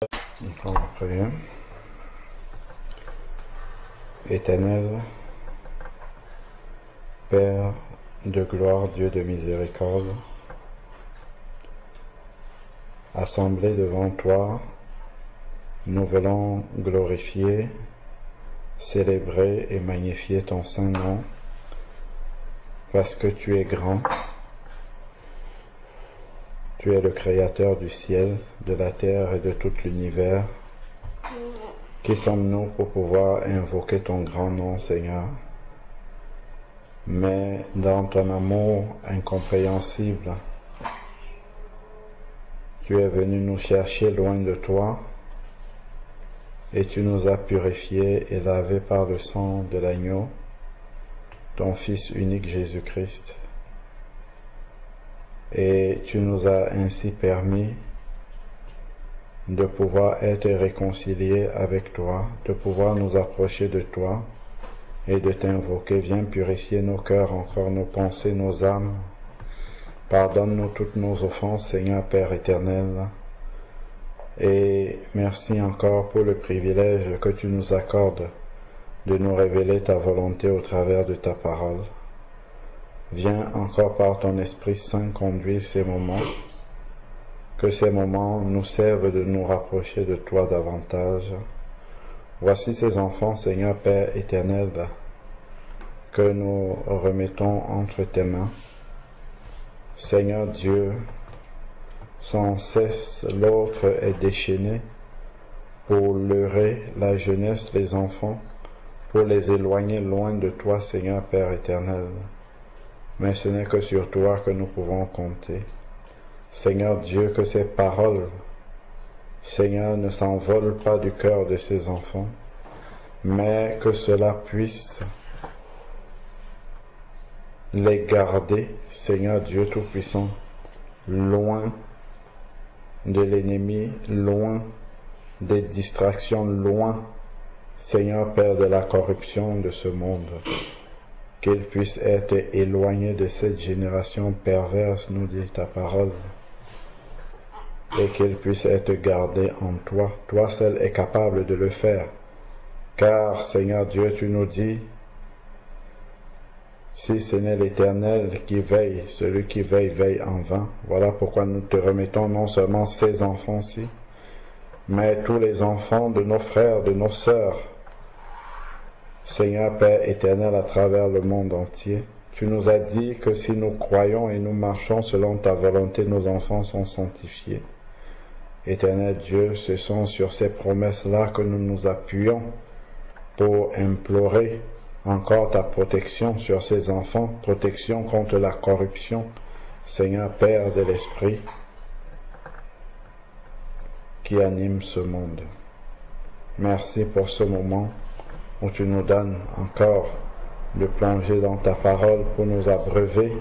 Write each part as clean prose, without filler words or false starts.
On va prier. Éternel, Père de gloire, Dieu de miséricorde, assemblés devant toi, nous voulons glorifier, célébrer et magnifier ton saint nom, parce que tu es grand, tu es le créateur du ciel, de la terre et de tout l'univers. Qui sommes-nous pour pouvoir invoquer ton grand nom, Seigneur? Mais dans ton amour incompréhensible, tu es venu nous chercher loin de toi et tu nous as purifiés et lavés par le sang de l'agneau, ton Fils unique Jésus-Christ. Et tu nous as ainsi permis de pouvoir être réconciliés avec toi, de pouvoir nous approcher de toi et de t'invoquer. Viens purifier nos cœurs, encore nos pensées, nos âmes. Pardonne-nous toutes nos offenses, Seigneur Père éternel. Et merci encore pour le privilège que tu nous accordes de nous révéler ta volonté au travers de ta parole. Viens encore par ton Esprit Saint conduire ces moments, que ces moments nous servent de nous rapprocher de toi davantage. Voici ces enfants, Seigneur Père éternel, que nous remettons entre tes mains. Seigneur Dieu, sans cesse l'autre est déchaîné pour leurrer la jeunesse, les enfants, pour les éloigner loin de toi, Seigneur Père éternel. Mais ce n'est que sur toi que nous pouvons compter. Seigneur Dieu, que ces paroles, Seigneur, ne s'envolent pas du cœur de ces enfants, mais que cela puisse les garder, Seigneur Dieu Tout-Puissant, loin de l'ennemi, loin des distractions, loin, Seigneur Père, de la corruption de ce monde. Qu'ils puissent être éloignés de cette génération perverse, nous dit ta parole, et qu'ils puissent être gardés en toi. Toi seul es capable de le faire, car, Seigneur Dieu, tu nous dis, si ce n'est l'Éternel qui veille, celui qui veille, veille en vain. Voilà pourquoi nous te remettons non seulement ces enfants-ci, mais tous les enfants de nos frères, de nos sœurs, Seigneur Père éternel, à travers le monde entier. Tu nous as dit que si nous croyons et nous marchons selon ta volonté, nos enfants sont sanctifiés. Éternel Dieu, ce sont sur ces promesses-là que nous nous appuyons pour implorer encore ta protection sur ces enfants, protection contre la corruption, Seigneur Père de l'Esprit, qui anime ce monde. Merci pour ce moment où tu nous donnes encore de plonger dans ta parole pour nous abreuver.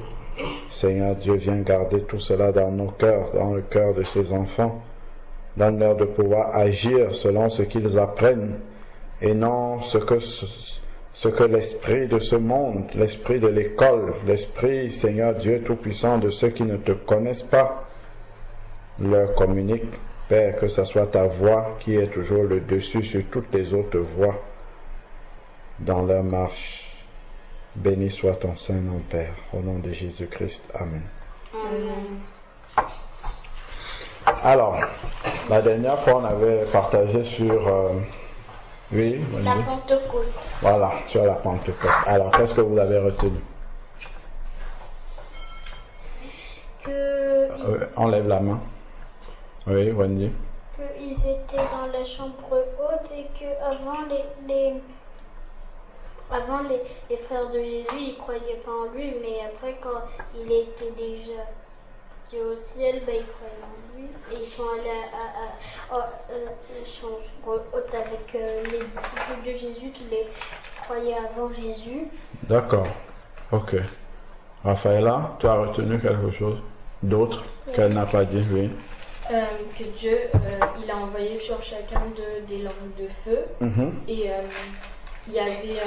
Seigneur Dieu, viens garder tout cela dans nos cœurs, dans le cœur de ces enfants. Donne-leur de pouvoir agir selon ce qu'ils apprennent et non ce que l'esprit de ce monde, l'esprit de l'école, l'esprit, Seigneur Dieu Tout-Puissant, de ceux qui ne te connaissent pas, leur communique. Père, que ce soit ta voix qui est toujours le dessus sur toutes les autres voix dans leur marche. Béni soit ton Saint-Nom, Père, au nom de Jésus-Christ. Amen. Amen. Alors, la dernière fois, on avait partagé sur... oui, La Pentecôte. Voilà, sur la Pentecôte. Alors, qu'est-ce que vous avez retenu? On lève la main. Oui, Wendy. Qu'ils étaient dans la chambre haute et qu'avant les frères de Jésus, ils ne croyaient pas en lui, mais après quand il était déjà parti au ciel, ils croyaient en lui et ils sont allés à la chambre haute avec les disciples de Jésus qui croyaient avant Jésus. D'accord, ok. Raphaëlla, tu as retenu quelque chose d'autre qu'elle n'a pas dit, oui. Que Dieu, il a envoyé sur chacun des langues de feu. Et il y avait,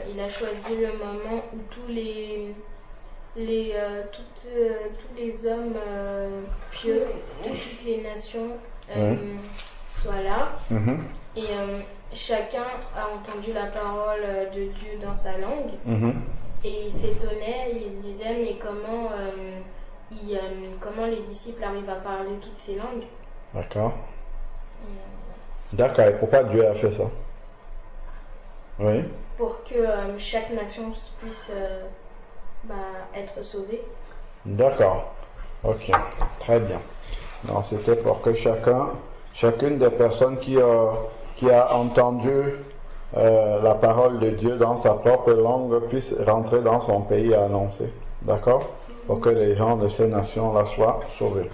il a choisi le moment où tous les hommes pieux de toutes les nations Et chacun a entendu la parole de Dieu dans sa langue. Et il s'étonnait, il se disait, mais comment les disciples arrivent à parler toutes ces langues? D'accord. D'accord, et pourquoi Dieu a fait ça? Oui. Pour que chaque nation puisse être sauvée. D'accord. Ok, très bien. Donc c'était pour que chacune des personnes qui a entendu la parole de Dieu dans sa propre langue puisse rentrer dans son pays et annoncer. D'accord? Pour que les gens de ces nations-là soient sauvés.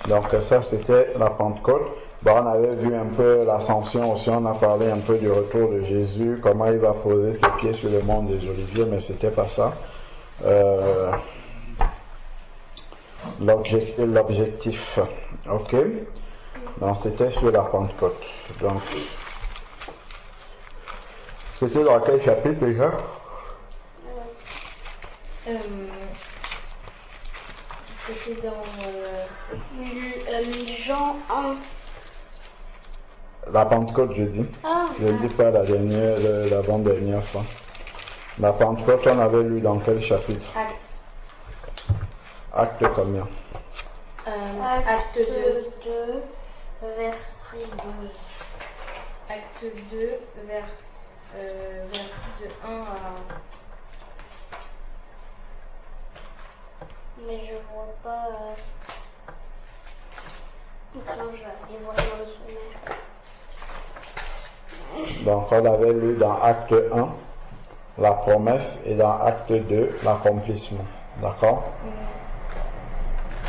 Donc ça c'était la Pentecôte. Bon, on avait vu un peu l'ascension aussi, on a parlé un peu du retour de Jésus, comment il va poser ses pieds sur le mont des Oliviers, mais c'était pas ça. L'objectif. Ok? Donc c'était sur la Pentecôte. Donc c'était dans quel chapitre déjà? C'était dans Jean 1. La Pentecôte, je dis. Je ne dis pas l'avant-dernière fois. La Pentecôte, on avait lu dans quel chapitre? Actes. Acte combien? Acte 2, verset 12. Acte 2, verset de 1 à... Mais je vois pas... Attends, je vais aller voir dans le sommaire. Donc on avait lu dans Acte 1 la promesse et dans Acte 2 l'accomplissement. D'accord?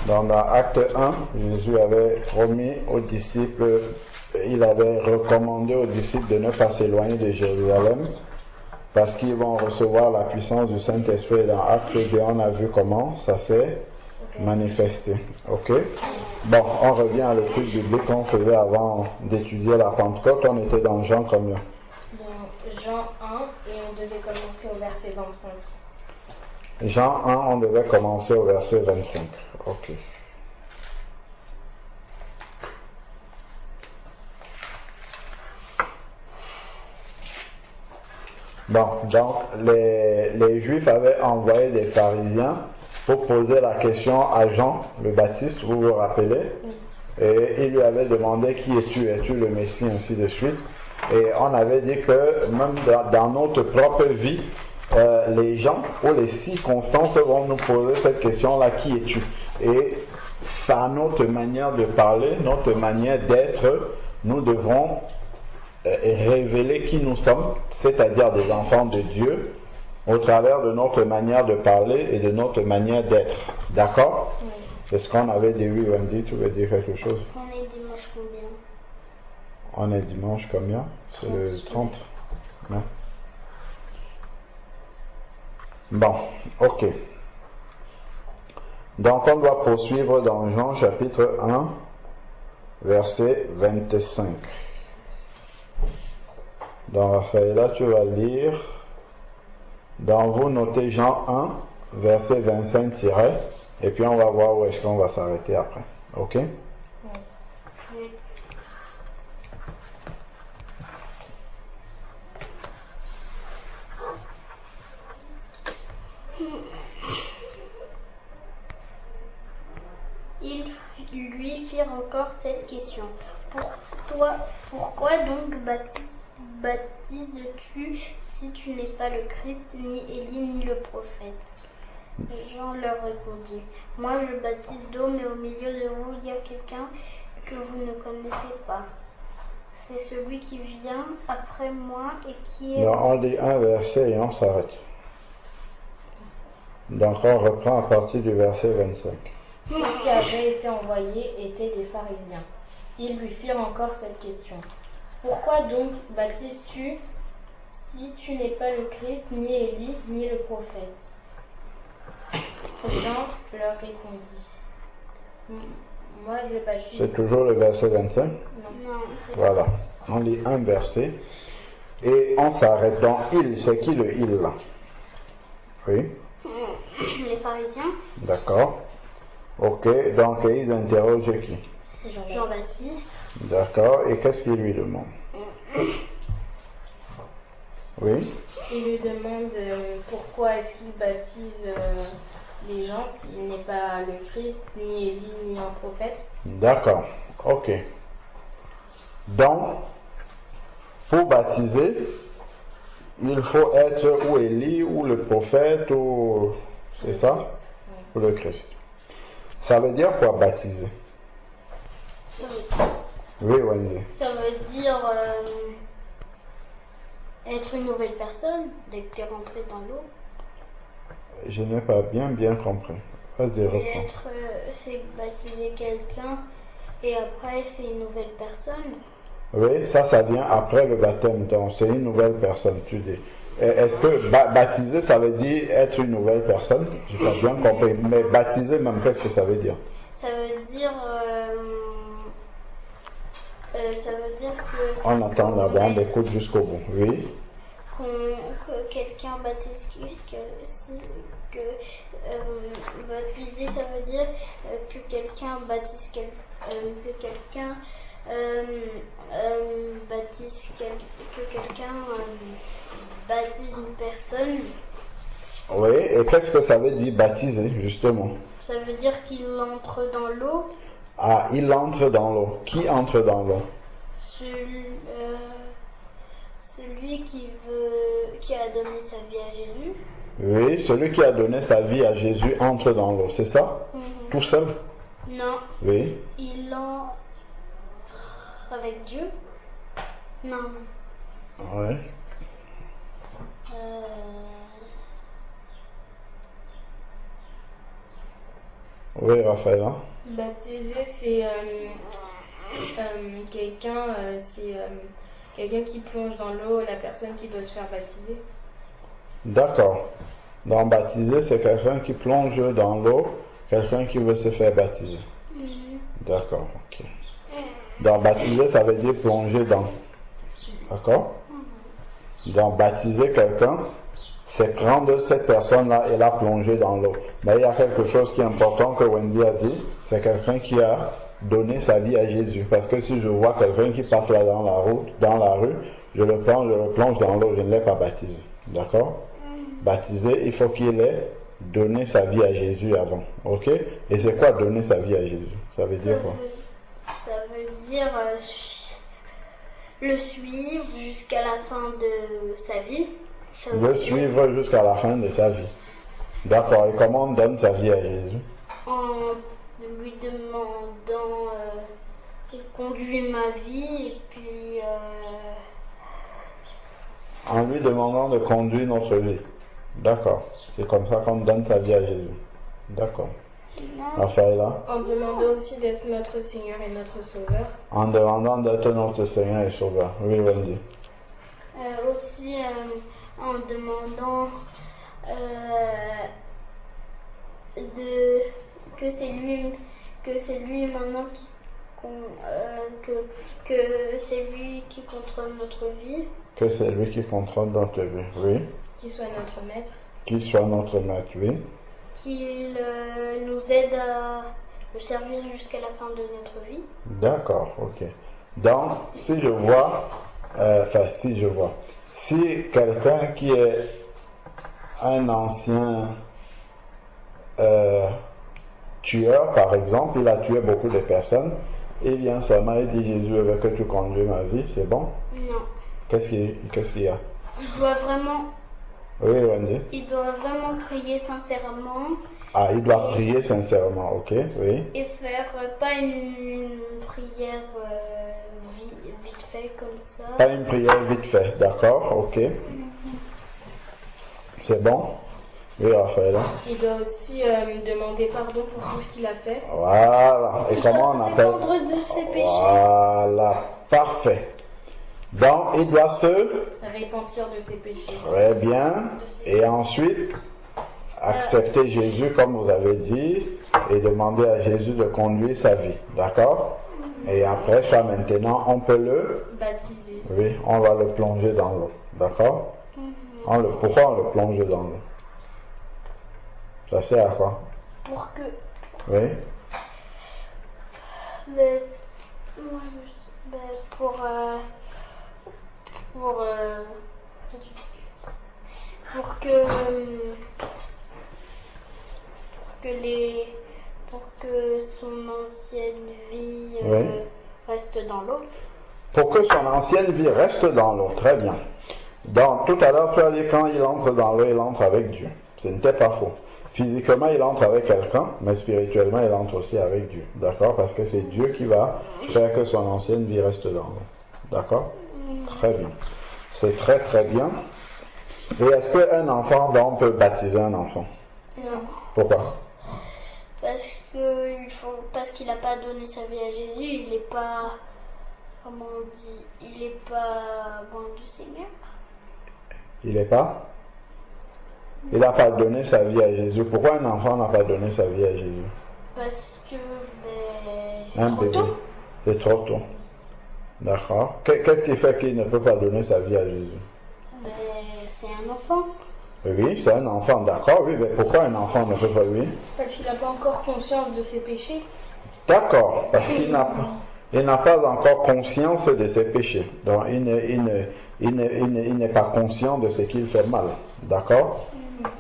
Dans Acte 1, Jésus avait promis aux disciples, il avait recommandé aux disciples de ne pas s'éloigner de Jérusalem parce qu'ils vont recevoir la puissance du Saint-Esprit. Dans Acte 2, on a vu comment ça s'est manifesté. Ok? Bon, on revient à l'étude biblique qu'on faisait avant d'étudier la Pentecôte. On était dans Jean combien? Dans Jean 1 et on devait commencer au verset 25. Jean 1, on devait commencer au verset 25. Ok. Bon, donc les Juifs avaient envoyé des pharisiens pour poser la question à Jean le Baptiste, vous vous rappelez? Et il lui avait demandé qui es-tu? Es-tu le Messie? Ainsi de suite. Et on avait dit que même dans notre propre vie, les gens ou les circonstances vont nous poser cette question-là, qui es-tu? Et par notre manière de parler, notre manière d'être, nous devons révéler qui nous sommes, c'est-à-dire des enfants de Dieu, au travers de notre manière de parler et de notre manière d'être. D'accord? Oui. C'est ce qu'on avait dit. Oui, Wendy, tu veux dire quelque chose? On est dimanche combien? On est dimanche combien? C'est le 30. Hein? Bon, ok. Donc on doit poursuivre dans Jean chapitre 1, verset 25. Donc Raphaëla, tu vas lire. Dans vous notez Jean 1, verset 25 tiré, et puis on va voir où est-ce qu'on va s'arrêter après. Ok? Oui. Ils lui firent encore cette question. Pourquoi donc baptises-tu si tu n'es pas le Christ, ni Élie, ni le prophète? Jean leur répondit, moi je baptise d'eau, mais au milieu de vous il y a quelqu'un que vous ne connaissez pas. C'est celui qui vient après moi et qui est... Non, on lit un verset et on s'arrête. Donc on reprend à partir du verset 25. Ceux qui avaient été envoyés étaient des pharisiens. Ils lui firent encore cette question. Pourquoi donc baptises-tu si tu n'es pas le Christ, ni Élie, ni le prophète? Jean leur répondit. Moi je baptise. C'est toujours le verset 25? Non. Voilà. On lit un verset et on s'arrête dans il. C'est qui le il là? Oui. Les pharisiens. D'accord. Ok, donc ils interrogent qui? Jean-Baptiste. D'accord, et qu'est-ce qu'il lui demande? Oui. Il lui demande pourquoi est-ce qu'il baptise les gens s'il n'est pas le Christ, ni Élie, ni un prophète. D'accord. Ok. Donc, pour baptiser, il faut être ou Élie, ou le prophète, ou... C'est ça? Christ. Ou le Christ. Ça veut dire quoi, baptiser? Ça veut, Oui, Wendy. ça veut dire être une nouvelle personne dès que tu es rentré dans l'eau. Je n'ai pas bien compris. Vas-y, Et reprends. c'est baptiser quelqu'un et après c'est une nouvelle personne. Oui, ça vient après le baptême. Donc, c'est une nouvelle personne, tu dis. Et est-ce que baptiser, ça veut dire être une nouvelle personne? Je n'ai pas bien compris. Mais baptiser, même, qu'est-ce que ça veut dire? Ça veut dire que On attend là-bas, on écoute jusqu'au bout. Oui. que quelqu'un baptise baptiser, ça veut dire que quelqu'un baptise que quelqu'un que quelqu'un baptise une personne. Oui, et qu'est-ce que ça veut dire baptiser, justement? Ça veut dire qu'il entre dans l'eau. Ah, il entre dans l'eau. Qui entre dans l'eau? Celui qui a donné sa vie à Jésus. Oui, celui qui a donné sa vie à Jésus entre dans l'eau, c'est ça? Tout seul? Non, Oui. il entre avec Dieu. Non. Oui. Oui, Raphaël. Hein? Baptiser, c'est quelqu'un qui plonge dans l'eau, la personne qui doit se faire baptiser. D'accord. Donc, baptiser, c'est quelqu'un qui plonge dans l'eau, quelqu'un qui veut se faire baptiser. D'accord, ok. Donc, baptiser, ça veut dire plonger dans. D'accord? Donc, baptiser quelqu'un, c'est prendre cette personne-là et la plonger dans l'eau. Mais il y a quelque chose qui est important que Wendy a dit, c'est quelqu'un qui a donné sa vie à Jésus. Parce que si je vois quelqu'un qui passe là dans la rue, je le plonge dans l'eau, je ne l'ai pas baptisé. D'accord? Baptisé, il faut qu'il ait donné sa vie à Jésus avant. Ok? Et c'est quoi donner sa vie à Jésus? Ça veut dire quoi? Ça veut dire le suivre jusqu'à la fin de sa vie. Ça veut Le dire suivre jusqu'à la fin de sa vie. D'accord. Et comment on donne sa vie à Jésus? en lui demandant conduis ma vie et puis En lui demandant de conduire notre vie. D'accord. C'est comme ça qu'on donne sa vie à Jésus. D'accord. Raphaëla? En demandant aussi d'être notre Seigneur et notre Sauveur. En demandant d'être notre Seigneur et Sauveur. Oui, Wendy. aussi en demandant que c'est lui maintenant que c'est lui qui contrôle notre vie. Que c'est lui qui contrôle notre vie. Oui. Qui soit notre maître. Qui soit notre maître, oui. Qu'il nous aide à le servir jusqu'à la fin de notre vie. D'accord, ok. Donc, si je vois, si quelqu'un qui est un ancien tueur, par exemple, il a tué beaucoup de personnes, il vient seulement et dit Jésus, je veux que tu conduis ma vie, c'est bon? Non. Qu'est-ce qu'il y a? Il doit vraiment, Oui, Wendy. il doit vraiment prier sincèrement. Ah, il doit prier sincèrement, ok, oui. Et faire pas une prière vite fait comme ça. Pas une prière vite fait, d'accord, ok. C'est bon? Oui, Raphaël. Il doit aussi demander pardon pour tout ce qu'il a fait. Voilà. Et comment on appelle? Répandre de ses péchés. Voilà, parfait. Donc, il doit se Repentir de ses péchés. très bien. Et ensuite, accepter Jésus, comme vous avez dit, et demander à Jésus de conduire sa vie. D'accord? Et après ça, maintenant, on peut le... Baptisé. Oui, on va le plonger dans l'eau. D'accord? Pourquoi on le plonge dans l'eau? Ça sert à quoi? Pour que. Oui? Pour pour, pour que, pour que son ancienne vie Oui. reste dans l'eau. Pour que son ancienne vie reste dans l'eau. Très bien. Donc, tout à l'heure, tu as dit quand il entre dans l'eau, il entre avec Dieu. Ce n'était pas faux. Physiquement, il entre avec quelqu'un, mais spirituellement, il entre aussi avec Dieu. D'accord? Parce que c'est Dieu qui va faire que son ancienne vie reste dans l'eau. D'accord? Très bien. C'est très très bien. Et est-ce qu'un enfant, donc, peut baptiser un enfant? Non. Pourquoi? Parce qu'il n'a pas donné sa vie à Jésus, il n'est pas, comment on dit, il n'est pas bon du Seigneur. Il n'est pas? Il n'a pas donné sa vie à Jésus. Pourquoi un enfant n'a pas donné sa vie à Jésus? Parce que c'est Un trop bébé. tôt. C'est trop tôt. D'accord. Qu'est-ce qui fait qu'il ne peut pas donner sa vie à Jésus? C'est un enfant. Oui, c'est un enfant, d'accord, oui, mais pourquoi un enfant ne peut pas, oui? Parce qu'il n'a pas encore conscience de ses péchés. D'accord, parce qu'il n'a pas encore conscience de ses péchés. Donc, il n'est pas conscient de ce qu'il fait mal. D'accord?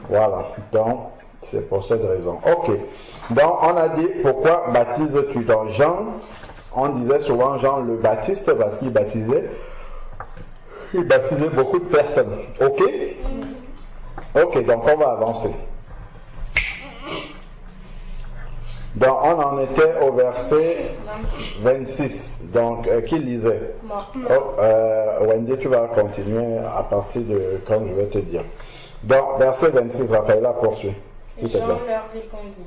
Voilà. Donc, c'est pour cette raison. Ok. Donc, on a dit, pourquoi baptises-tu? Donc, Jean, on disait souvent Jean le Baptiste parce qu'il baptisait beaucoup de personnes. Ok? Ok, donc on va avancer. Donc, on en était au verset 26. Donc, qui lisait? Moi. Wendy, tu vas continuer à partir de quand je vais te dire. Donc, verset 26, Raphaël, poursuit. S'il te Jean plaît. leur répondit,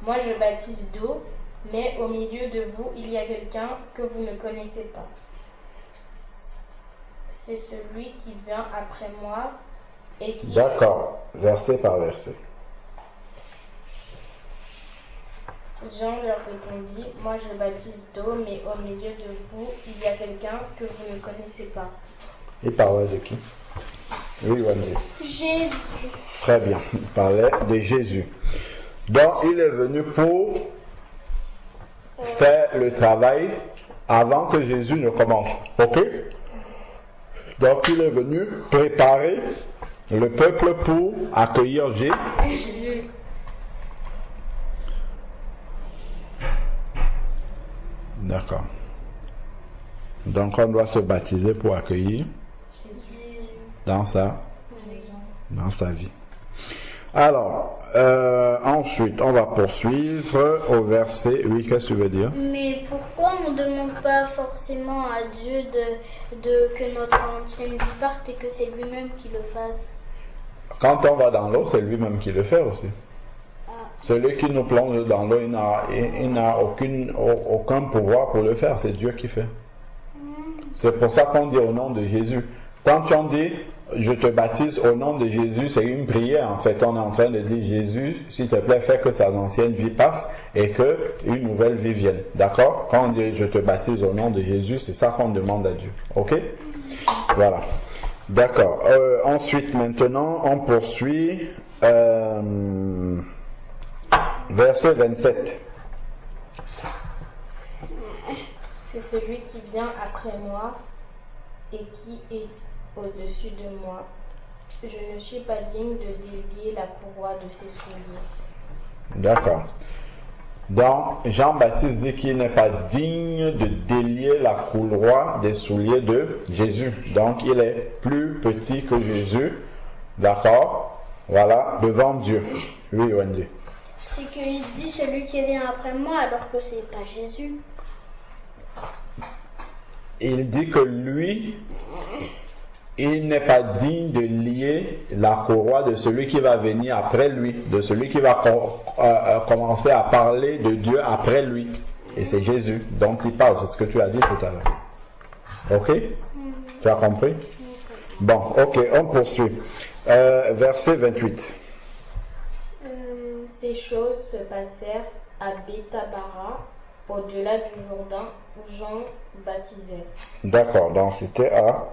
moi je baptise d'eau, mais au milieu de vous, il y a quelqu'un que vous ne connaissez pas. C'est celui qui vient après moi et qui... D'accord, verset par verset. Jean leur répondit, moi je baptise d'eau, mais au milieu de vous, il y a quelqu'un que vous ne connaissez pas. Il parlait de qui? Oui, Wendy. Jésus. Très bien, il parlait de Jésus. Donc, il est venu pour faire le travail avant que Jésus ne commence. Ok? Donc, il est venu préparer le peuple pour accueillir Jésus. D'accord. Donc, on doit se baptiser pour accueillir dans sa vie. Alors, ensuite, on va poursuivre au verset... Oui, qu'est-ce que tu veux dire? Mais pourquoi on ne demande pas forcément à Dieu que notre ancienne vie parte et que c'est lui-même qui le fasse? Quand on va dans l'eau, c'est lui-même qui le fait aussi. Celui qui nous plonge dans l'eau, il n'a aucun pouvoir pour le faire, c'est Dieu qui fait. C'est pour ça qu'on dit au nom de Jésus. Quand on dit je te baptise au nom de Jésus, c'est une prière en fait. On est en train de dire Jésus, s'il te plaît, fais que sa ancienne vie passe et que une nouvelle vie vienne. D'accord? Quand on dit je te baptise au nom de Jésus, c'est ça qu'on demande à Dieu. Ok? Voilà. D'accord. Ensuite, maintenant, on poursuit. Verset 27. C'est celui qui vient après moi et qui est au-dessus de moi. Je ne suis pas digne de délier la courroie de ses souliers. D'accord. Donc, Jean-Baptiste dit qu'il n'est pas digne de délier la courroie des souliers de Jésus. Donc, il est plus petit que Jésus. D'accord? Voilà, devant Dieu. Oui, Wendy. C'est qu'il dit celui qui vient après moi alors que c'est pas Jésus. Il dit que lui, il n'est pas digne de lier la courroie de celui qui va venir après lui, de celui qui va commencer à parler de Dieu après lui. Et c'est Jésus dont il parle, c'est ce que tu as dit tout à l'heure. Ok? Tu as compris? Bon, ok, on poursuit. Verset 28. Ces choses se passèrent à Bétabara, au-delà du Jourdain, où Jean baptisait. D'accord, donc c'était à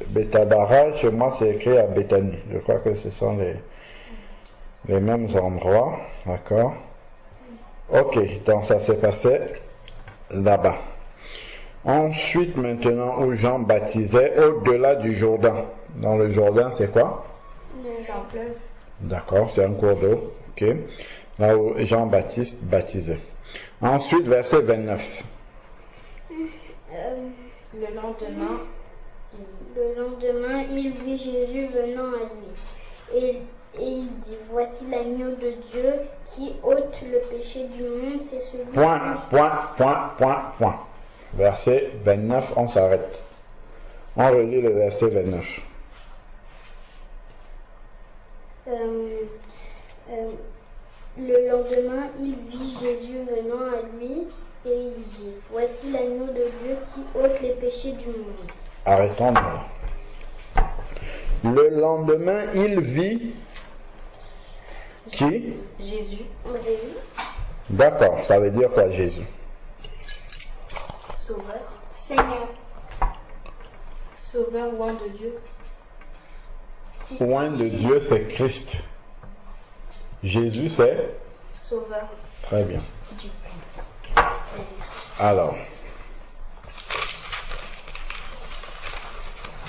Bétabara, chez moi c'est écrit à Béthanie. Je crois que ce sont les mêmes endroits. D'accord? Ok, donc ça s'est passé là-bas. Ensuite, maintenant, où Jean baptisait, au-delà du Jourdain. Dans le Jourdain, c'est quoi? C'est un fleuve. D'accord, c'est un cours d'eau. Ok. Là où Jean-Baptiste baptisait. Ensuite, verset 29. Le lendemain, il vit Jésus venant à lui. Et il dit, voici l'agneau de Dieu qui ôte le péché du monde, c'est celui Point. Verset 29, on s'arrête. On relit le verset 29. Le lendemain, il vit Jésus venant à lui et il dit, voici l'agneau de Dieu qui ôte les péchés du monde. Arrêtons là. Le lendemain, il vit qui? Jésus, D'accord, ça veut dire quoi Jésus? Sauveur, Seigneur. Sauveur loin de Dieu. Loin de Dieu, c'est Christ. Jésus, c'est? Sauveur. Très bien. Dieu. Alors,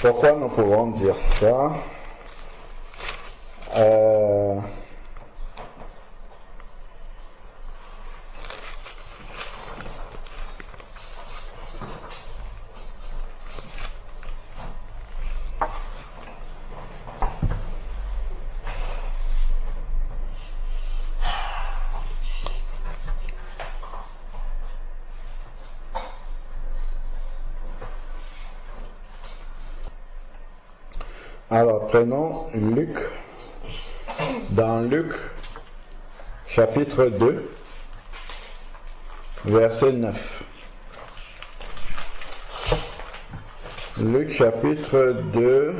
pourquoi nous pouvons dire ça? Alors, prenons Luc. Dans Luc, chapitre 2, verset 9. Luc, chapitre 2,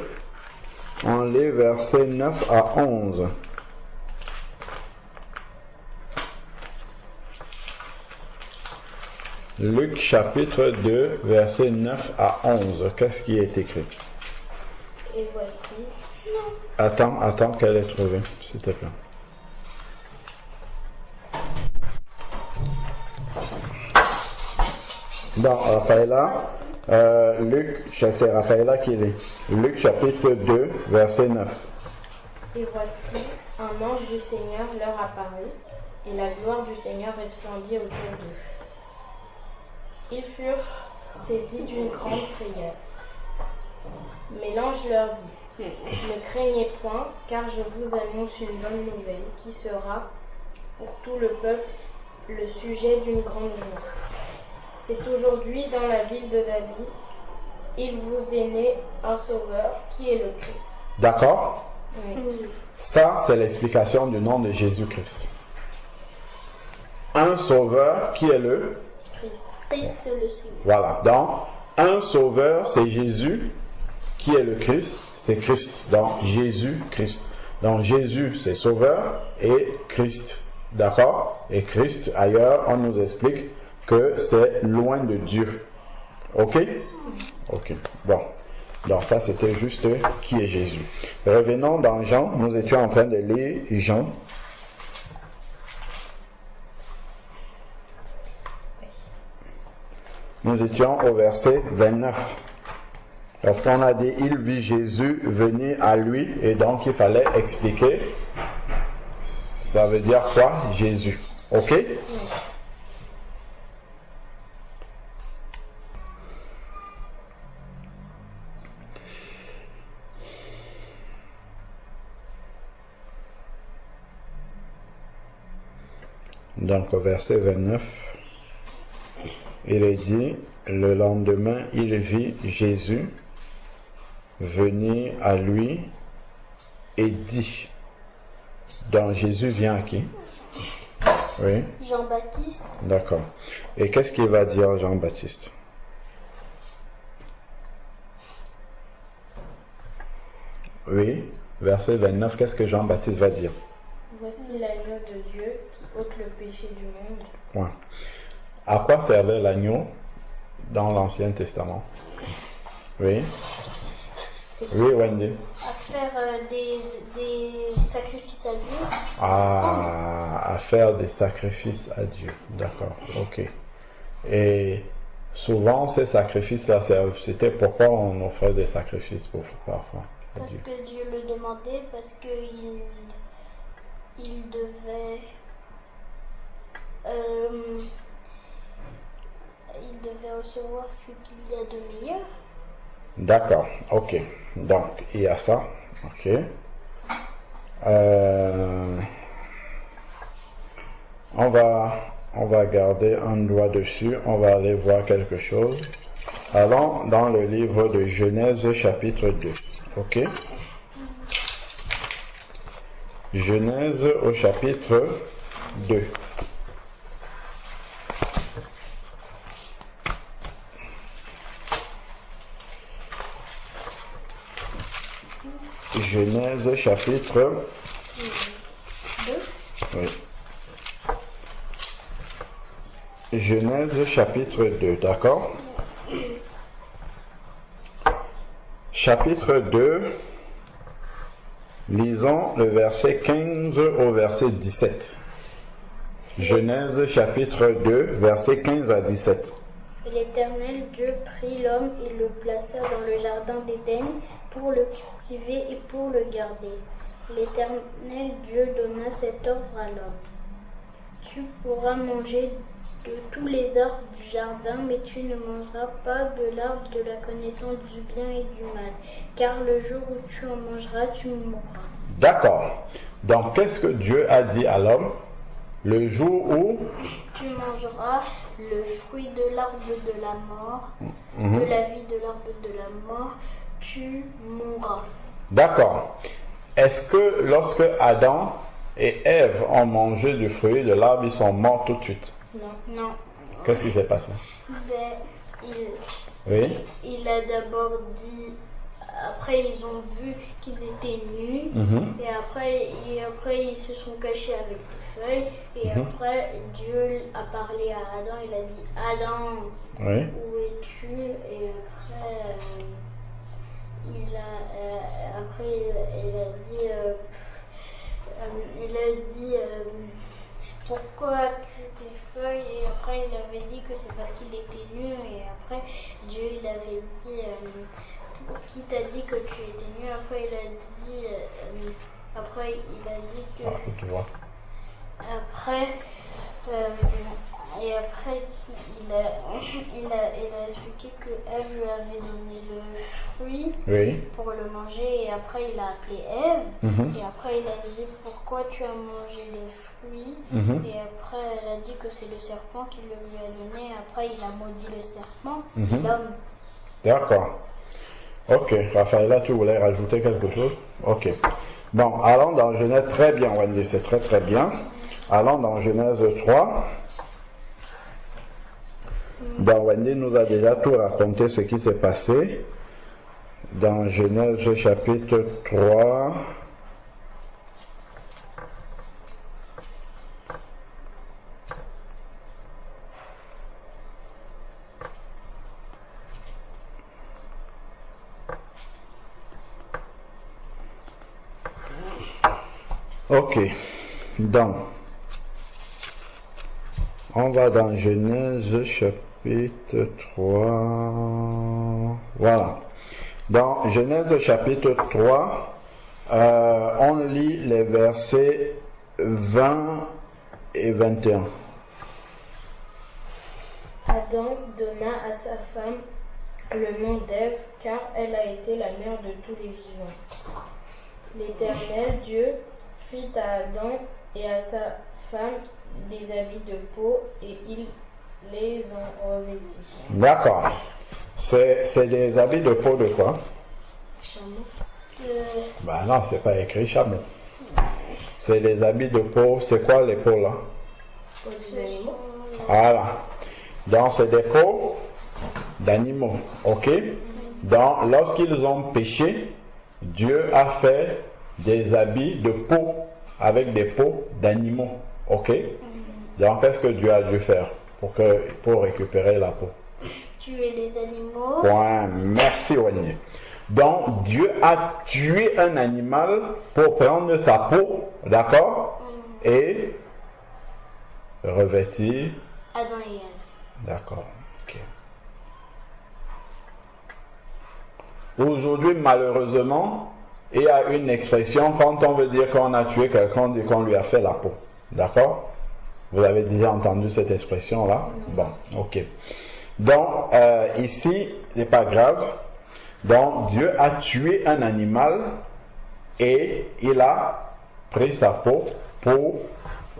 on lit versets 9 à 11. Luc, chapitre 2, verset 9 à 11. Qu'est-ce qui est écrit? Et voici. Attends qu'elle ait trouvé, s'il te plaît. Bon, Raphaëla, Luc, c'est Raphaëla qui lit. Luc chapitre 2, verset 9. Et voici, un ange du Seigneur leur apparut, et la gloire du Seigneur resplendit autour d'eux. Ils furent saisis d'une grande frayeur. Mais l'ange leur dit, ne craignez point, car je vous annonce une bonne nouvelle qui sera pour tout le peuple le sujet d'une grande joie. C'est aujourd'hui dans la ville de David, il vous est né un sauveur qui est le Christ. D'accord? Oui. Ça, c'est l'explication du nom de Jésus-Christ. Un sauveur qui est le? Christ le Seigneur. Voilà. Donc, un sauveur, c'est Jésus. Qui est le Christ? C'est Christ. Donc, Jésus-Christ. Donc, Jésus, c'est sauveur et Christ. D'accord? Et Christ, ailleurs, on nous explique que c'est loin de Dieu. Ok? Ok. Bon. Donc, ça, c'était juste qui est Jésus. Revenons dans Jean. Nous étions en train de lire Jean. Nous étions au verset 29. Parce qu'on a dit, il vit Jésus venir à lui, et donc il fallait expliquer, ça veut dire quoi, Jésus. Ok? Donc au verset 29, il est dit, le lendemain, il vit Jésus venir à lui et dit. Donc Jésus vient à qui? Oui. Jean-Baptiste. D'accord. Et qu'est-ce qu'il va dire Jean-Baptiste? Oui. Verset 29, qu'est-ce que Jean-Baptiste va dire? Voici l'agneau de Dieu qui ôte le péché du monde. Ouais. À quoi servait l'agneau dans l'Ancien Testament? Oui. Oui, Wendy. À faire des sacrifices à Dieu. À faire des sacrifices à Dieu. D'accord. Ok. Et Souvent, ces sacrifices-là, c'était pourquoi on offrait des sacrifices pour parfois. Parce que Dieu le demandait, parce qu'il il devait recevoir ce qu'il y a de meilleur. D'accord, ok. Donc, il y a ça. Ok. On va garder un doigt dessus. On va aller voir quelque chose. Allons dans le livre de Genèse chapitre 2. Ok. Genèse au chapitre 2. Genèse chapitre 2. Oui. Genèse chapitre 2, d'accord? Chapitre 2, lisons le verset 15 au verset 17. Genèse chapitre 2, verset 15 à 17. L'Éternel Dieu prit l'homme et le plaça dans le jardin d'Éden pour le cultiver et pour le garder. L'Éternel Dieu donna cet ordre à l'homme. Tu pourras manger de tous les arbres du jardin, mais tu ne mangeras pas de l'arbre de la connaissance du bien et du mal, car le jour où tu en mangeras, tu mourras. D'accord. Donc, qu'est-ce que Dieu a dit à l'homme? Le jour où tu mangeras le fruit de l'arbre de la mort, de la vie de l'arbre de la mort, tu mourras. D'accord. Est-ce que lorsque Adam et Ève ont mangé du fruit de l'arbre, ils sont morts tout de suite? Non. Qu'est-ce qui s'est passé? Il a d'abord dit, après ils ont vu qu'ils étaient nus, et après ils se sont cachés avec des feuilles, et après Dieu a parlé à Adam, il a dit, Adam, où es-tu? Et après il a dit pourquoi tu tes feuilles, et après il avait dit que c'est parce qu'il était nu, et après Dieu il avait dit qui t'a dit que tu étais nu? Après il a dit que après il a expliqué que Ève lui avait donné le fruit pour le manger, et après il a appelé Ève, et après il a dit pourquoi tu as mangé le fruit, et après elle a dit que c'est le serpent qui le lui a donné, après il a maudit le serpent, l'homme. D'accord. Ok, Raphaëla, tu voulais rajouter quelque chose? Ok. Bon, allons dans Genèse, très bien Wendy, c'est très très bien. Allons dans Genèse 3. Donc Wendy nous a déjà tout raconté ce qui s'est passé. Dans Genèse chapitre 3. Ok, donc, on va dans Genèse chapitre 3, voilà. Dans Genèse chapitre 3, on lit les versets 20 et 21. Adam donna à sa femme le nom d'Ève, car elle a été la mère de tous les vivants. L'Éternel Dieu fit à Adam et à sa femme des habits de peau, et ils les ont revêtis. D'accord. C'est des habits de peau de quoi? Chameau. Ben non, c'est pas écrit chameau. C'est des habits de peau. C'est quoi les peaux là? Peau des animaux. Voilà. Donc c'est des peaux d'animaux. Ok? Donc lorsqu'ils ont péché, Dieu a fait des habits de peau avec des peaux d'animaux. Ok? Donc qu'est-ce que Dieu a dû faire pour récupérer la peau? Tuer les animaux. Point. Merci Wanyé. Donc Dieu a tué un animal pour prendre sa peau, d'accord? Et revêtir Adam et Ève. D'accord. Ok. Aujourd'hui, malheureusement, il y a une expression, quand on veut dire qu'on a tué quelqu'un, on dit qu'on lui a fait la peau. D'accord? Vous avez déjà entendu cette expression-là? Bon, ok. Donc, ici, c'est pas grave. Donc, Dieu a tué un animal et il a pris sa peau pour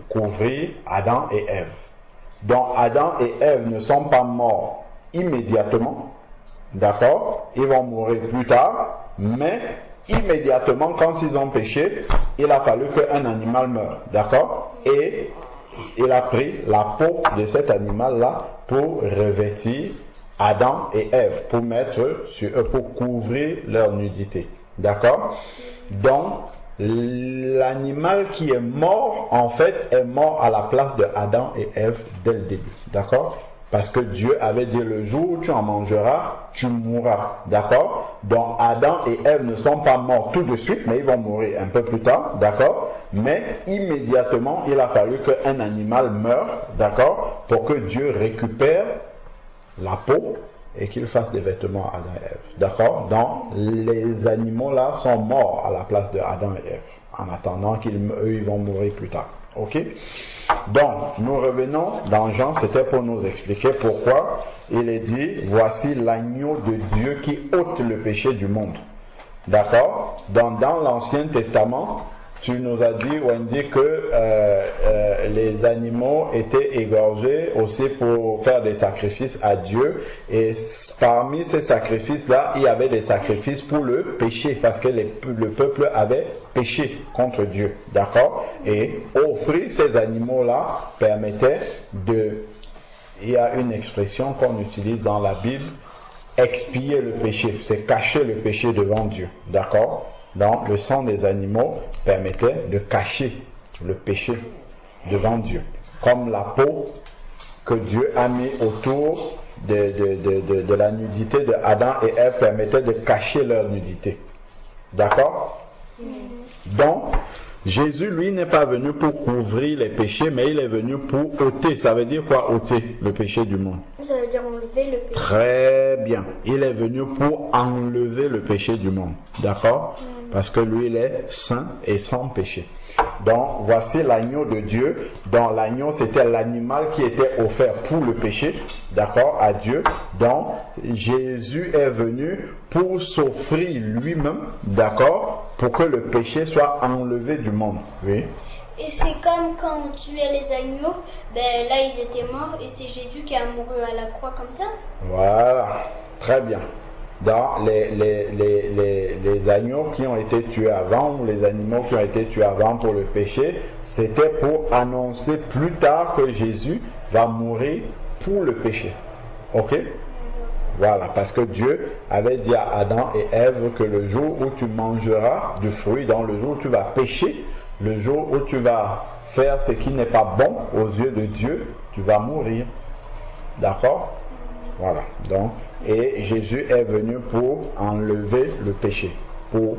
couvrir Adam et Ève. Donc, Adam et Ève ne sont pas morts immédiatement. D'accord? Ils vont mourir plus tard, mais immédiatement, quand ils ont péché, il a fallu qu'un animal meure. D'accord? Et il a pris la peau de cet animal-là pour revêtir Adam et Ève, pour mettre sur eux, pour couvrir leur nudité. D'accord? Donc, l'animal qui est mort, en fait, est mort à la place de Adam et Ève dès le début. D'accord? Parce que Dieu avait dit le jour où tu en mangeras, tu mourras. D'accord? Donc Adam et Ève ne sont pas morts tout de suite, mais ils vont mourir un peu plus tard. D'accord? Mais immédiatement, il a fallu qu'un animal meure. D'accord? Pour que Dieu récupère la peau et qu'il fasse des vêtements à Adam et Ève. D'accord? Donc les animaux là sont morts à la place de Adam et Ève. En attendant qu'eux ils vont mourir plus tard. Ok? Donc, nous revenons dans Jean, c'était pour nous expliquer pourquoi il est dit, voici l'agneau de Dieu qui ôte le péché du monde. D'accord? Donc, dans l'Ancien Testament, tu nous as dit, Wendy, que les animaux étaient égorgés aussi pour faire des sacrifices à Dieu. Et parmi ces sacrifices-là, il y avait des sacrifices pour le péché, parce que le peuple avait péché contre Dieu. D'accord? Et offrir ces animaux-là permettait de... Il y a une expression qu'on utilise dans la Bible, expier le péché. C'est cacher le péché devant Dieu. D'accord? Donc, le sang des animaux permettait de cacher le péché devant Dieu. Comme la peau que Dieu a mis autour de la nudité de Adam et Ève permettait de cacher leur nudité. D'accord? Donc, Jésus, lui, n'est pas venu pour couvrir les péchés, mais il est venu pour ôter. Ça veut dire quoi, ôter le péché du monde? Ça veut dire enlever le péché. Très bien. Il est venu pour enlever le péché du monde. D'accord? Parce que lui, il est saint et sans péché. Donc, voici l'agneau de Dieu. Donc, l'agneau, c'était l'animal qui était offert pour le péché. D'accord? À Dieu. Donc, Jésus est venu pour s'offrir lui-même. D'accord? Pour que le péché soit enlevé du monde. Oui. Et c'est comme quand on tuait les agneaux, ben là ils étaient morts et c'est Jésus qui a mouru à la croix comme ça. Voilà. Très bien. Dans les agneaux qui ont été tués avant, ou les animaux qui ont été tués avant pour le péché, c'était pour annoncer plus tard que Jésus va mourir pour le péché. Ok? Voilà, parce que Dieu avait dit à Adam et Ève que le jour où tu mangeras du fruit, dans le jour où tu vas pécher, le jour où tu vas faire ce qui n'est pas bon aux yeux de Dieu, tu vas mourir. D'accord? Voilà. Donc, et Jésus est venu pour enlever le péché, pour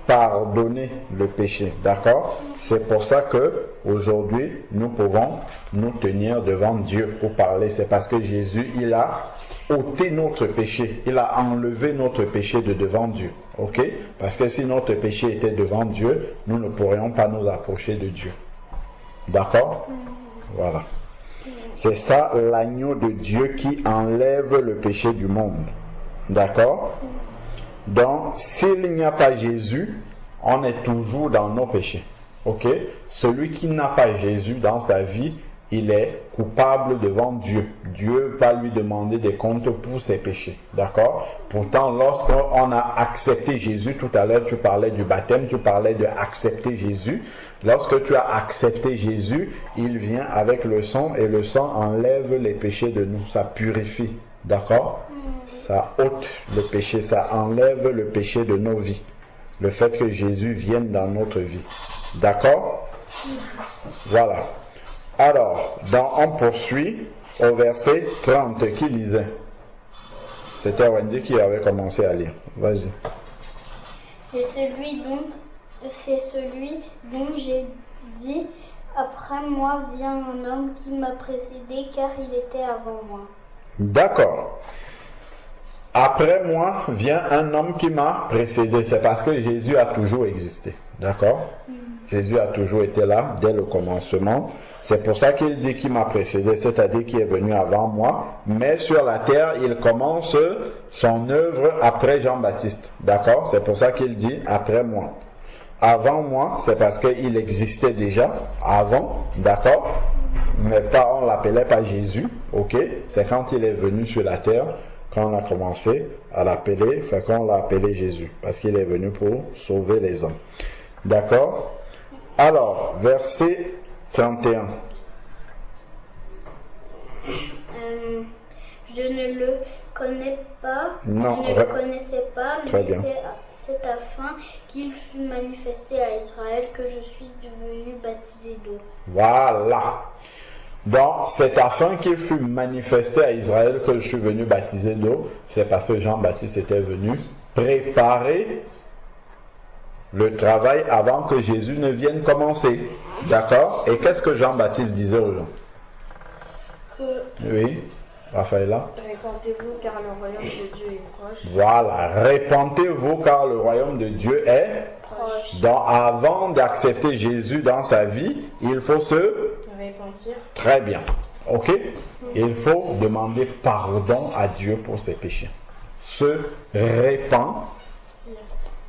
pardonner le péché. D'accord? C'est pour ça que aujourd'hui nous pouvons nous tenir devant Dieu pour parler. C'est parce que Jésus, il a ôté notre péché. Il a enlevé notre péché de devant Dieu. Ok? Parce que si notre péché était devant Dieu, nous ne pourrions pas nous approcher de Dieu. D'accord? Voilà. C'est ça l'agneau de Dieu qui enlève le péché du monde. D'accord? Donc, s'il n'y a pas Jésus, on est toujours dans nos péchés. Ok? Celui qui n'a pas Jésus dans sa vie, il est coupable devant Dieu. Dieu va lui demander des comptes pour ses péchés. D'accord? Pourtant, lorsqu'on a accepté Jésus, tout à l'heure tu parlais du baptême, tu parlais de accepter Jésus. Lorsque tu as accepté Jésus, il vient avec le sang et le sang enlève les péchés de nous. Ça purifie. D'accord? Ça ôte le péché, ça enlève le péché de nos vies. Le fait que Jésus vienne dans notre vie. D'accord? Voilà. Alors, on poursuit au verset 30 qui lisait. C'était Wendy qui avait commencé à lire. Vas-y. C'est celui dont j'ai dit, après moi vient un homme qui m'a précédé car il était avant moi. D'accord. après moi vient un homme qui m'a précédé. C'est parce que Jésus a toujours existé. D'accord? Jésus a toujours été là dès le commencement. C'est pour ça qu'il dit qu'il m'a précédé, c'est-à-dire qu'il est venu avant moi. Mais sur la terre, il commence son œuvre après Jean-Baptiste. D'accord? C'est pour ça qu'il dit après moi. Avant moi, c'est parce qu'il existait déjà avant. D'accord? Mais pas, on l'appelait pas Jésus. Ok? C'est quand il est venu sur la terre, quand on a commencé à l'appeler, fait qu'on l'a appelé Jésus. Parce qu'il est venu pour sauver les hommes. D'accord? Alors, verset 31. Je ne le connais pas, Non, je ne le connaissais pas, Très mais bien. c'est afin qu'il fût manifesté à Israël que je suis devenu baptisé d'eau. Voilà. Donc, c'est afin qu'il fût manifesté à Israël que je suis venu baptiser d'eau. C'est parce que Jean-Baptiste était venu préparer le travail avant que Jésus ne vienne commencer. D'accord? Et qu'est-ce que Jean-Baptiste disait aux gens? Oui, Raphaëla. Répentez-vous car le royaume de Dieu est proche. Voilà, répentez-vous car le royaume de Dieu est Proche. donc avant d'accepter Jésus dans sa vie, il faut se Répentir. très bien. Ok? Il faut demander pardon à Dieu pour ses péchés. Se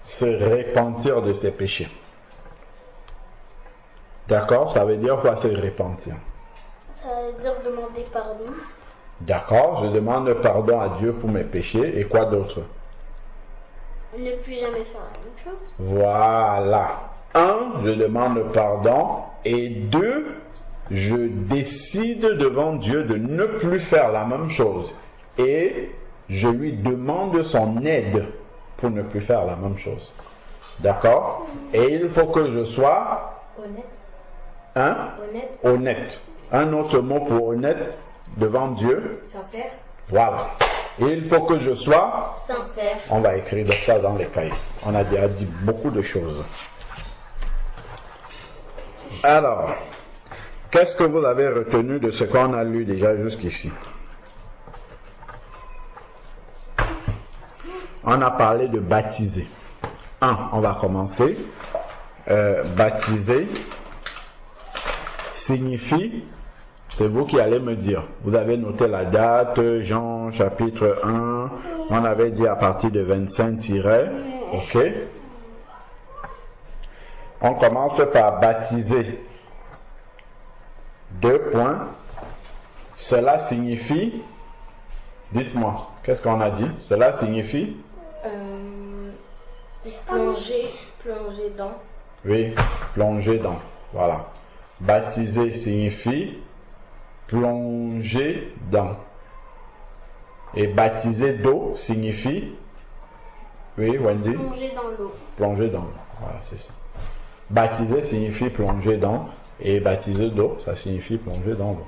repentir de ses péchés. D'accord? Ça veut dire quoi se repentir? Ça veut dire demander pardon. D'accord? Je demande pardon à Dieu pour mes péchés. Et quoi d'autre? Ne plus jamais faire la même chose. Voilà. 1, je demande pardon. Et 2, je décide devant Dieu de ne plus faire la même chose. Et je lui demande son aide pour ne plus faire la même chose. D'accord? Et il faut que je sois Honnête. honnête. Un autre mot pour honnête devant Dieu. Sincère. Voilà. Et il faut que je sois... Sincère. On va écrire ça dans les cahiers. On a déjà dit beaucoup de choses. Alors, qu'est-ce que vous avez retenu de ce qu'on a lu déjà jusqu'ici? On a parlé de baptiser. On va commencer. Baptiser signifie, c'est vous qui allez me dire. Vous avez noté la date, Jean chapitre 1, on avait dit à partir de 25 ok. On commence par baptiser. 2 points. Cela signifie, dites-moi, qu'est-ce qu'on a dit? Cela signifie? Plonger dans. Oui, plonger dans. Voilà. Baptiser signifie plonger dans. Et baptiser d'eau signifie? Oui, Wendy? Plonger dans l'eau. Plonger dans l'eau. Voilà, c'est ça. Baptiser signifie plonger dans. Et baptiser d'eau, ça signifie plonger dans l'eau.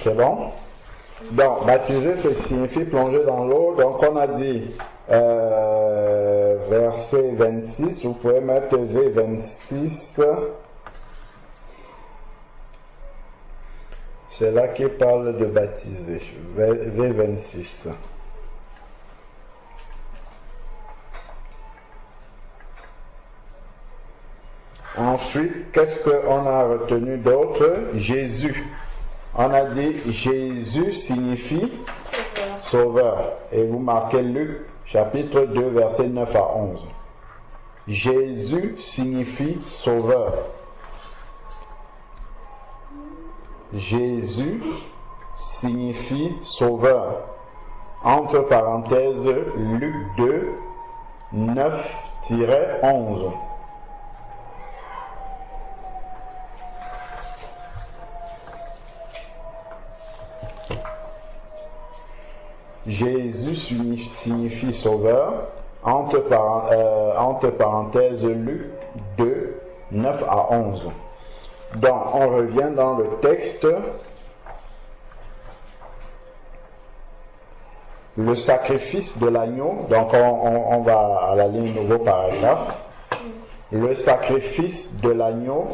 C'est bon? Donc, baptiser, ça signifie plonger dans l'eau. Donc, on a dit verset 26. Vous pouvez mettre V26. C'est là qui parle de baptiser. V26. Ensuite, qu'est-ce qu'on a retenu d'autre? Jésus. On a dit Jésus signifie sauveur. Et vous marquez Luc chapitre 2 verset 9 à 11. Jésus signifie sauveur. Jésus signifie sauveur. entre parenthèses, Luc 2, 9-11. Jésus signifie sauveur, entre parenthèses, Luc 2, 9 à 11. Donc, on revient dans le texte. Le sacrifice de l'agneau, donc on va à la ligne nouveau paragraphe. Le sacrifice de l'agneau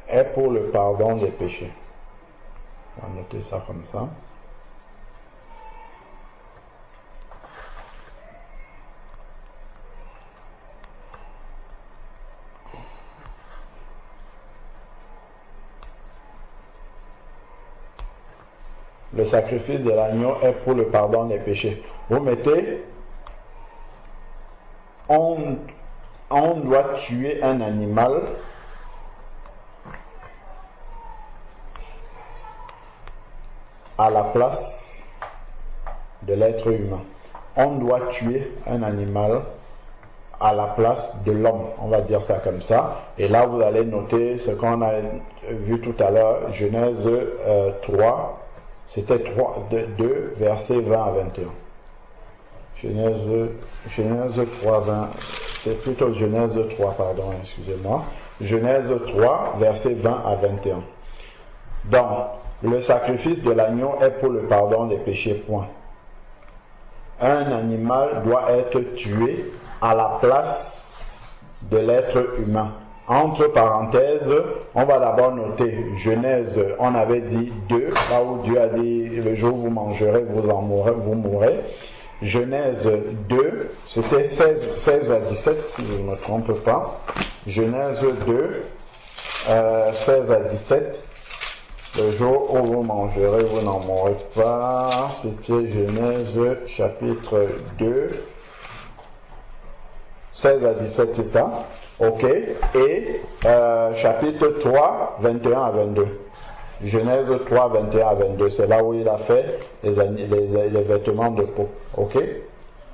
est pour le pardon des péchés. On va noter ça comme ça. Le sacrifice de l'agneau est pour le pardon des péchés. Vous mettez, on doit tuer un animal à la place de l'être humain. On doit tuer un animal à la place de l'homme. On va dire ça comme ça. Et là, vous allez noter ce qu'on a vu tout à l'heure, Genèse 3. C'était 2, versets 20 à 21. Genèse 3, 20. C'est plutôt Genèse 3, pardon, excusez-moi. Genèse 3, versets 20 à 21. Donc, le sacrifice de l'agneau est pour le pardon des péchés, point. Un animal doit être tué à la place de l'être humain. Entre parenthèses, on va d'abord noter Genèse, on avait dit 2, là où Dieu a dit le jour où vous mangerez, vous mourrez. Genèse 2, c'était 16 à 17, si je ne me trompe pas. Genèse 2, 16 à 17. Le jour où vous mangerez, vous n'en mourrez pas. C'était Genèse chapitre 2, 16 à 17, c'est ça. Ok. Et chapitre 3, 21 à 22. Genèse 3, 21 à 22. C'est là où il a fait les vêtements de peau. Ok.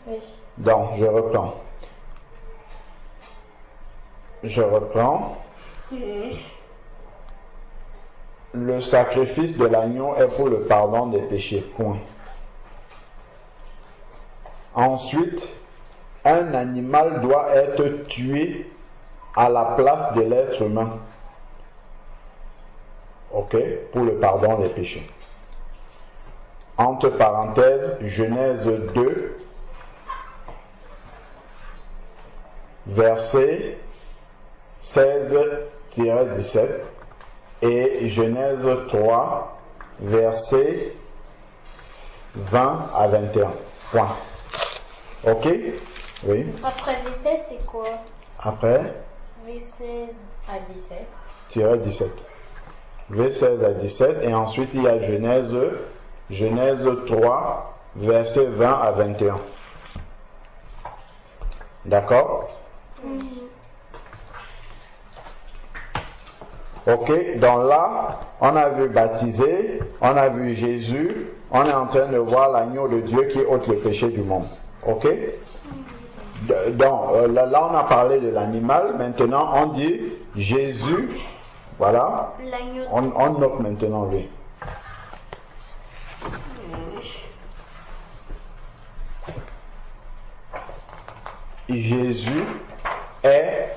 Oui. Donc, je reprends. Le sacrifice de l'agneau est pour le pardon des péchés. Point. Ensuite, un animal doit être tué à la place de l'être humain. Ok? Pour le pardon des péchés. Entre parenthèses, Genèse 2, verset 16-17 et Genèse 3, verset 20 à 21. Point. Ok? Oui. Après V16, c'est quoi? Après V16 à 17. 17. V16 à 17. Et ensuite, il y a Genèse 3, verset 20 à 21. D'accord? Ok, donc là, on a vu baptiser, on a vu Jésus, on est en train de voir l'agneau de Dieu qui ôte le péché du monde. Ok? Donc là, on a parlé de l'animal, maintenant on dit Jésus, voilà, L'agneau. on note maintenant lui. Jésus est...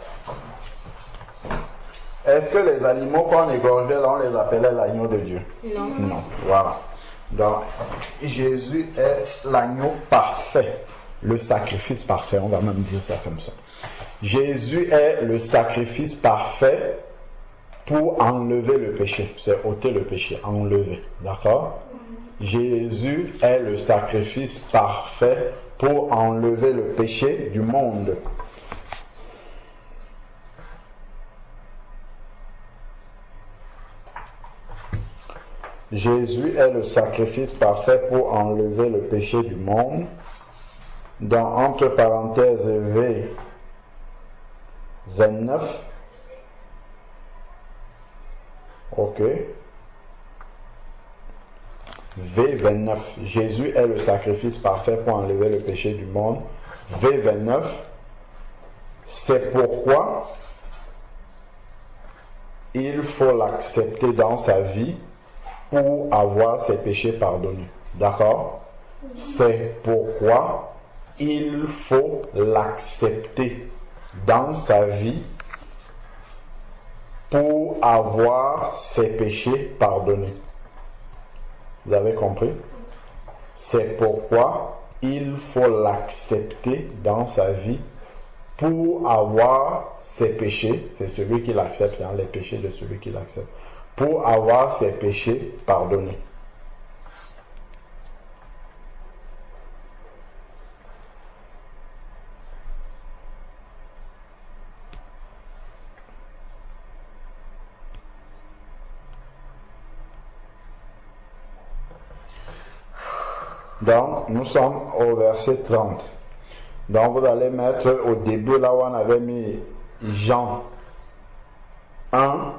Est-ce que les animaux qu'on égorgeait là, on les appelait l'agneau de Dieu? Non. Non, voilà. Donc, Jésus est l'agneau parfait, le sacrifice parfait, on va même dire ça comme ça. Jésus est le sacrifice parfait pour enlever le péché. C'est ôter le péché, enlever. D'accord? Jésus est le sacrifice parfait pour enlever le péché du monde. Jésus est le sacrifice parfait pour enlever le péché du monde. dans entre parenthèses V 29. Ok. V29. Jésus est le sacrifice parfait pour enlever le péché du monde. V29. C'est pourquoi il faut l'accepter dans sa vie pour avoir ses péchés pardonnés. D'accord? C'est pourquoi il faut l'accepter dans sa vie pour avoir ses péchés pardonnés. Vous avez compris? C'est pourquoi il faut l'accepter dans sa vie pour avoir ses péchés. C'est celui qui l'accepte, hein, les péchés de celui qui l'accepte. Pour avoir ses péchés pardonnés. Donc, nous sommes au verset 30. Donc, vous allez mettre au début, là où on avait mis Jean 1,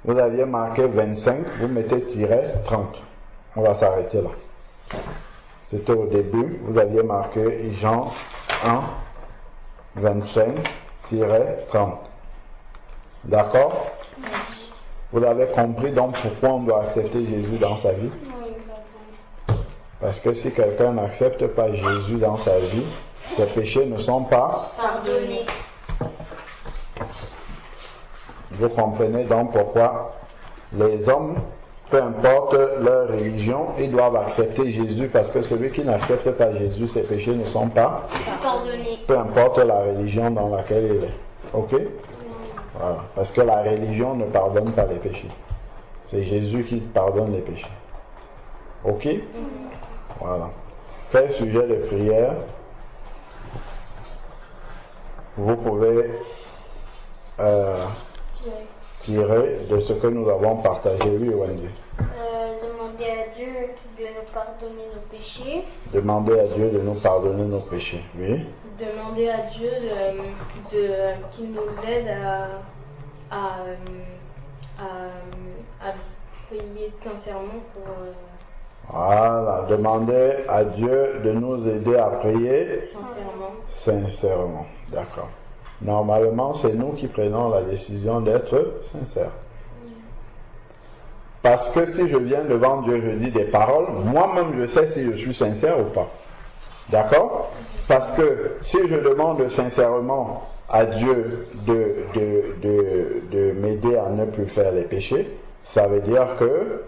vous aviez marqué 25, vous mettez tiret 30. On va s'arrêter là. C'était au début, vous aviez marqué Jean 1, 25, tiret 30. D'accord? Vous avez compris donc pourquoi on doit accepter Jésus dans sa vie? Parce que si quelqu'un n'accepte pas Jésus dans sa vie, ses péchés ne sont pas pardonnés. Vous comprenez donc pourquoi les hommes, peu importe leur religion, ils doivent accepter Jésus, parce que celui qui n'accepte pas Jésus, ses péchés ne sont pas pardonnés. Peu importe la religion dans laquelle il est. Ok? Voilà. Parce que la religion ne pardonne pas les péchés. C'est Jésus qui pardonne les péchés. Ok? Voilà. Quel sujet de prière vous pouvez tirer de ce que nous avons partagé? Oui, Wendy. Demander à Dieu de nous pardonner nos péchés. Demander à Dieu de nous pardonner nos péchés. Oui. Demander à Dieu qu'il nous aide à prier sincèrement pour... Voilà, demander à Dieu de nous aider à prier sincèrement. D'accord. Normalement, c'est nous qui prenons la décision d'être sincères. Parce que si je viens devant Dieu, je dis des paroles, moi-même je sais si je suis sincère ou pas. D'accord? Parce que si je demande sincèrement à Dieu de m'aider à ne plus faire les péchés, ça veut dire que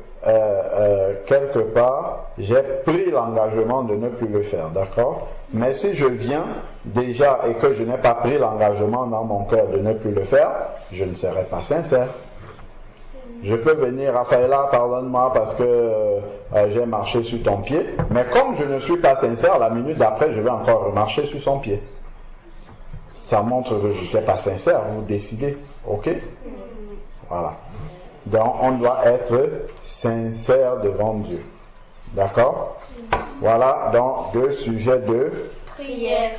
quelque part, j'ai pris l'engagement de ne plus le faire, d'accord? Mais si je viens déjà et que je n'ai pas pris l'engagement dans mon cœur de ne plus le faire, je ne serai pas sincère. Je peux venir, Raphaëla, pardonne-moi parce que j'ai marché sur ton pied, mais comme je ne suis pas sincère, la minute d'après, je vais encore remarcher sur son pied. Ça montre que je n'étais pas sincère, vous décidez, ok? Voilà. Donc, on doit être sincère devant Dieu. D'accord? Voilà, donc, deux sujets de Prière.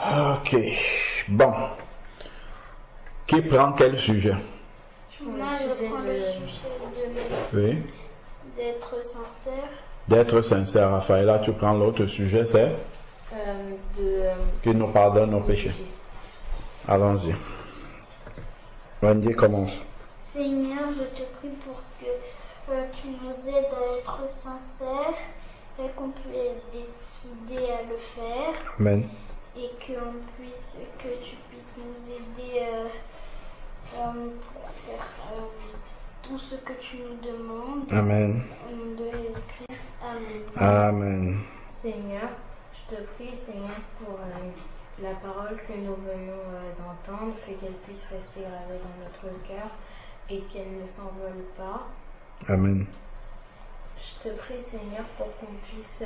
Ok. Bon. Qui prend quel sujet? Moi, je prends le sujet Oui. d'être sincère. D'être sincère, Raphaëla, tu prends l'autre sujet, c'est qu'il nous pardonne nos péchés. Allons-y. Wendy commence. Seigneur, je te prie pour que tu nous aides à être sincères et qu'on puisse décider à le faire. Amen. Et que tu puisses nous aider pour faire tout ce que tu nous demandes. Amen. Au nom de Jésus-Christ. Amen. Amen. Seigneur, je te prie, Seigneur, pour la parole que nous venons d'entendre, fait qu'elle puisse rester gravée dans notre cœur et qu'elle ne s'envole pas. Amen. Je te prie, Seigneur, pour qu'on puisse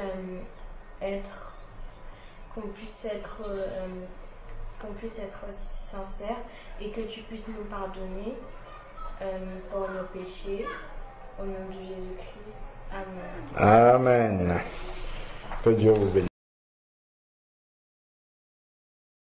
être sincère et que tu puisses nous pardonner pour nos péchés. Au nom de Jésus-Christ. Amen. Amen. Que Dieu vous bénisse.